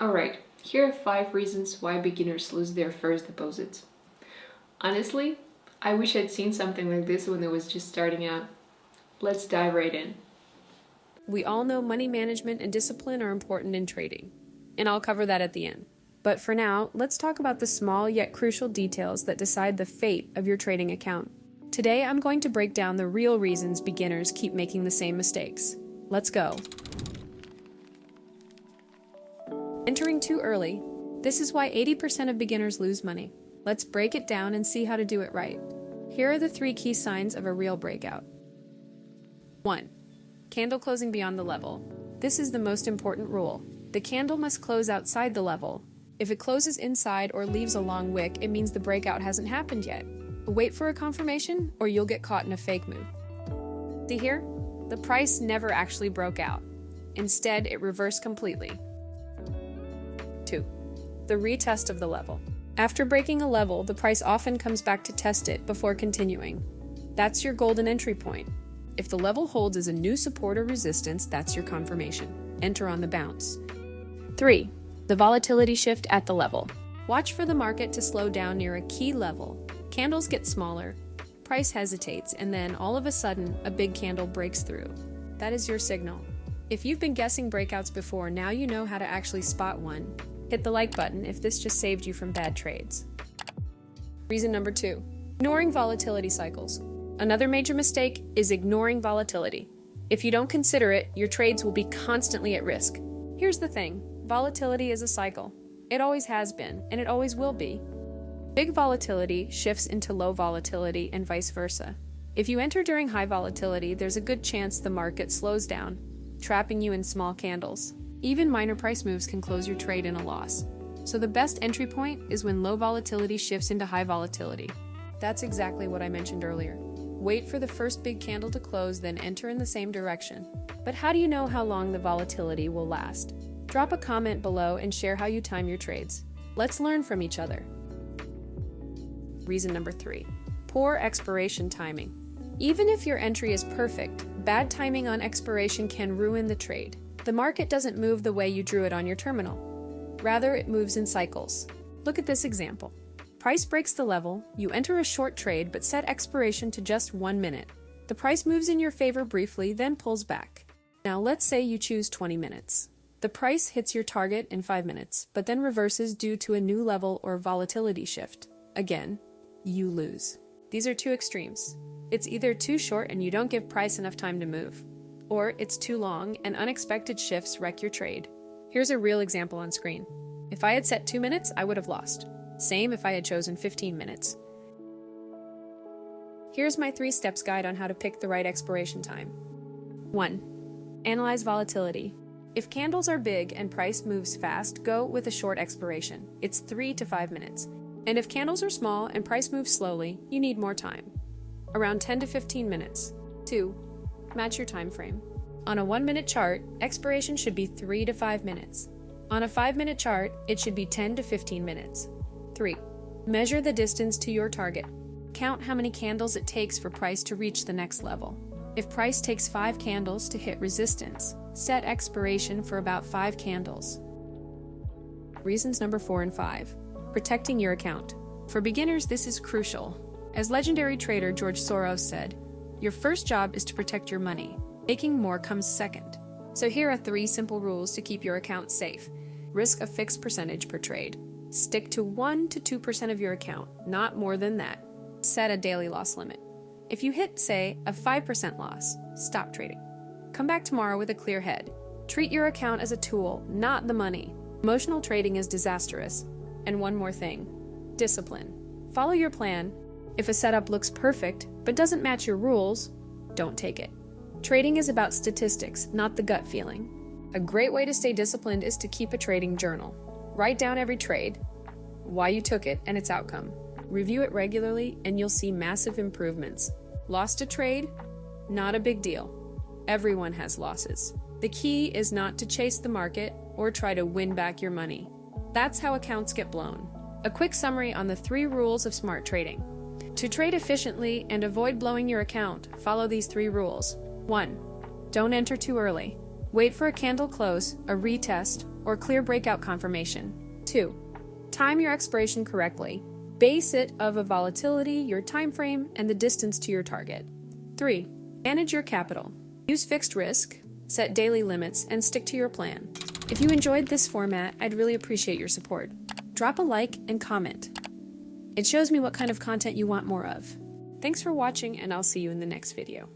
Alright, here are 5 reasons why beginners lose their first deposits. Honestly, I wish I'd seen something like this when I was just starting out. Let's dive right in. We all know money management and discipline are important in trading, and I'll cover that at the end. But for now, let's talk about the small yet crucial details that decide the fate of your trading account. Today, I'm going to break down the real reasons beginners keep making the same mistakes. Let's go. Entering too early. This is why 80% of beginners lose money. Let's break it down and see how to do it right. Here are the 3 key signs of a real breakout. 1. Candle closing beyond the level. This is the most important rule. The candle must close outside the level. If it closes inside or leaves a long wick, it means the breakout hasn't happened yet. Wait for a confirmation or you'll get caught in a fake move. See here? The price never actually broke out. Instead, it reversed completely. 2. The retest of the level. After breaking a level, the price often comes back to test it before continuing. That's your golden entry point. If the level holds as a new support or resistance, that's your confirmation. Enter on the bounce. 3. The volatility shift at the level. Watch for the market to slow down near a key level. Candles get smaller, price hesitates, and then all of a sudden, a big candle breaks through. That is your signal. If you've been guessing breakouts before, now you know how to actually spot one. Hit the like button if this just saved you from bad trades. Reason number 2. Ignoring volatility cycles. Another major mistake is ignoring volatility. If you don't consider it, your trades will be constantly at risk. Here's the thing. Volatility is a cycle. It always has been, and it always will be. Big volatility shifts into low volatility and vice versa. If you enter during high volatility, there's a good chance the market slows down, trapping you in small candles. Even minor price moves can close your trade in a loss. So the best entry point is when low volatility shifts into high volatility. That's exactly what I mentioned earlier. Wait for the first big candle to close, then enter in the same direction. But how do you know how long the volatility will last? Drop a comment below and share how you time your trades. Let's learn from each other. Reason number 3. Poor expiration timing. Even if your entry is perfect, bad timing on expiration can ruin the trade. The market doesn't move the way you drew it on your terminal. Rather, it moves in cycles. Look at this example. Price breaks the level, you enter a short trade but set expiration to just 1 minute. The price moves in your favor briefly, then pulls back. Now let's say you choose 20 minutes. The price hits your target in 5 minutes, but then reverses due to a new level or volatility shift. Again, you lose. These are 2 extremes. It's either too short and you don't give price enough time to move, or it's too long and unexpected shifts wreck your trade. Here's a real example on screen. If I had set 2 minutes, I would have lost. Same if I had chosen 15 minutes. Here's my 3 steps guide on how to pick the right expiration time. 1. Analyze volatility. If candles are big and price moves fast, go with a short expiration. It's 3 to 5 minutes. And if candles are small and price moves slowly, you need more time. Around 10 to 15 minutes. 2. Match your time frame. On a 1-minute chart, expiration should be 3 to 5 minutes. On a 5-minute chart, it should be 10 to 15 minutes. 3. Measure the distance to your target. Count how many candles it takes for price to reach the next level. If price takes 5 candles to hit resistance, set expiration for about 5 candles. Reasons number 4 and 5. Protecting your account. For beginners, this is crucial. As legendary trader George Soros said, your first job is to protect your money. Making more comes second. So here are 3 simple rules to keep your account safe. Risk a fixed percentage per trade. Stick to 1 to 2% of your account, not more than that. Set a daily loss limit. If you hit, say, a 5% loss, stop trading. Come back tomorrow with a clear head. Treat your account as a tool, not the money. Emotional trading is disastrous. And one more thing, discipline. Follow your plan. If a setup looks perfect but doesn't match your rules, don't take it. Trading is about statistics, not the gut feeling. A great way to stay disciplined is to keep a trading journal. Write down every trade, why you took it, and its outcome. Review it regularly and you'll see massive improvements. Lost a trade? Not a big deal. Everyone has losses. The key is not to chase the market or try to win back your money. That's how accounts get blown. A quick summary on the 3 rules of smart trading. To trade efficiently and avoid blowing your account, follow these 3 rules. 1. Don't enter too early. Wait for a candle close, a retest, or clear breakout confirmation. 2. Time your expiration correctly. Base it of a volatility, your time frame, and the distance to your target. 3. Manage your capital. Use fixed risk, set daily limits, and stick to your plan. If you enjoyed this format, I'd really appreciate your support. Drop a like and comment. It shows me what kind of content you want more of. Thanks for watching, and I'll see you in the next video.